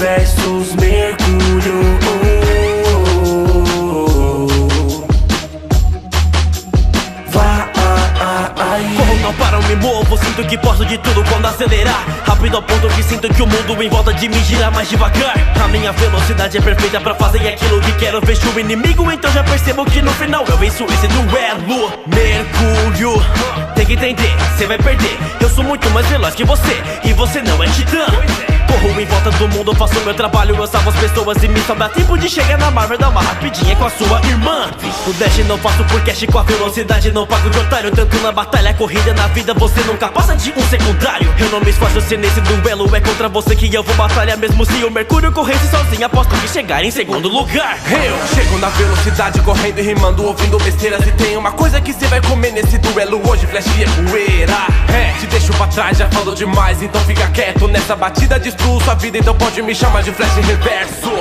versus Mercúrio. Corro, não paro, me movo, sinto que posso de tudo quando acelerar. Rápido ao ponto que sinto que o mundo em volta de mim gira mais devagar. A minha velocidade é perfeita pra fazer aquilo que quero. Vejo o inimigo, então já percebo que no final eu venço esse duelo. Mercúrio, tem que entender, cê vai perder. Eu sou muito mais veloz que você, e você não é titã. Corro em volta do mundo, faço meu trabalho, eu salvo as pessoas e me sobra tempo de chegar na Marvel, dar uma rapidinha com a sua irmã. O dash não faço por cash, com a velocidade não pago de otário. Tanto na batalha, corrida, na vida você nunca passa de um secundário. Eu não me esforço se nesse duelo é contra você que eu vou batalhar. Mesmo se o Mercúrio corresse sozinho, aposto que chegar em segundo lugar. Eu chego na velocidade, correndo e rimando, ouvindo besteiras. E tem uma coisa que cê vai comer nesse duelo hoje, flash e poeira. Te deixo pra trás, já falou demais, então fica quieto. Nessa batida destruo sua vida, então pode me chamar de flash em reverso.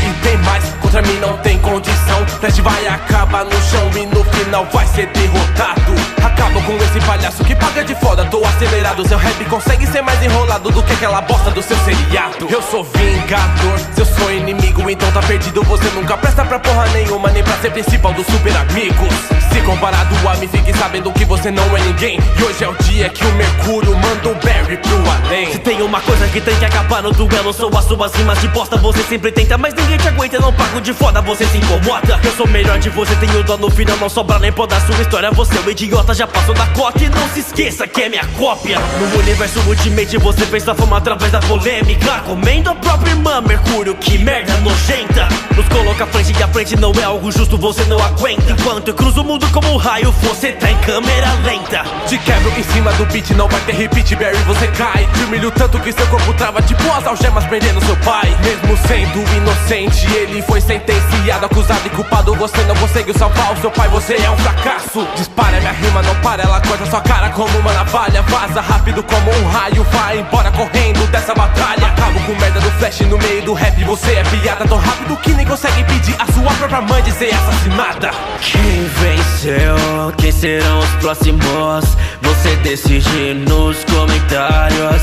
E tem mais, contra mim não tem condição. Flash vai acabar no chão e no final vai ser derrotado. Acabo com esse palhaço que paga de foda, tô acelerado. Seu rap consegue ser mais enrolado do que aquela bosta do seu seriado. Eu sou vingador, seu sou inimigo, então tá perdido. Você nunca presta pra porra nenhuma, nem pra ser principal dos super amigos. Se comparado a mim, fique sabendo que você não é ninguém. E hoje é o dia que o Mercúrio manda o Barry pro além. Se tem uma coisa que tem que acabar no duelo, são as suas rimas de bosta. Você sempre tenta, mas ninguém te aguenta, não pago de foda, você se incomoda. Eu sou melhor de você, tenho dó no final, não sobra nem pó da sua história. Você é um idiota, já passou da cota e não se esqueça que é minha cópia. No universo Ultimate você fez sua fama através da polêmica, comendo a própria irmã, Mercúrio, que merda nojenta. Nos coloca frente e a frente não é algo justo, você não aguenta. Enquanto eu cruzo o mundo como um raio, você tá em câmera lenta. Te quebro em cima do beat, não vai ter repeat, Barry, você cai. Te humilho tanto que seu corpo trava, tipo as algemas prendendo seu pai. Mesmo sendo inocente, ele foi sentenciado, acusado e culpado. Você não conseguiu salvar o seu pai, você é um fracasso. Dispara, minha rima não para, ela corta sua cara como uma navalha. Vaza rápido como um raio, vai embora correndo dessa batalha. Acabo com merda do flash no meio do rap, você é piada. Tão rápido que nem consegue pedir a sua própria mãe de ser assassinada. Quem venceu? Quem serão os próximos? Você decide nos comentários.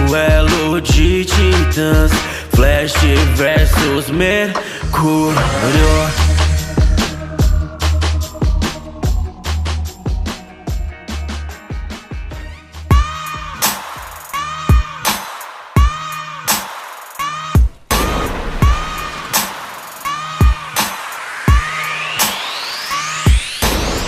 Duelo de titãs, Flash versus Mercúrio.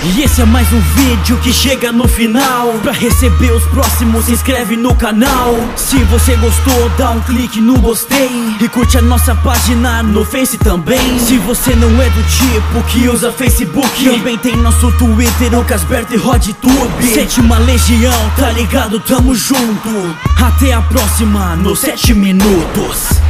E esse é mais um vídeo que chega no final. Pra receber os próximos, se inscreve no canal. Se você gostou, dá um clique no gostei e curte a nossa página no Face também. Se você não é do tipo que usa Facebook, também tem nosso Twitter, o Casberto e RodTube. Sétima Legião, tá ligado? Tamo junto. Até a próxima, nos 7 minutos.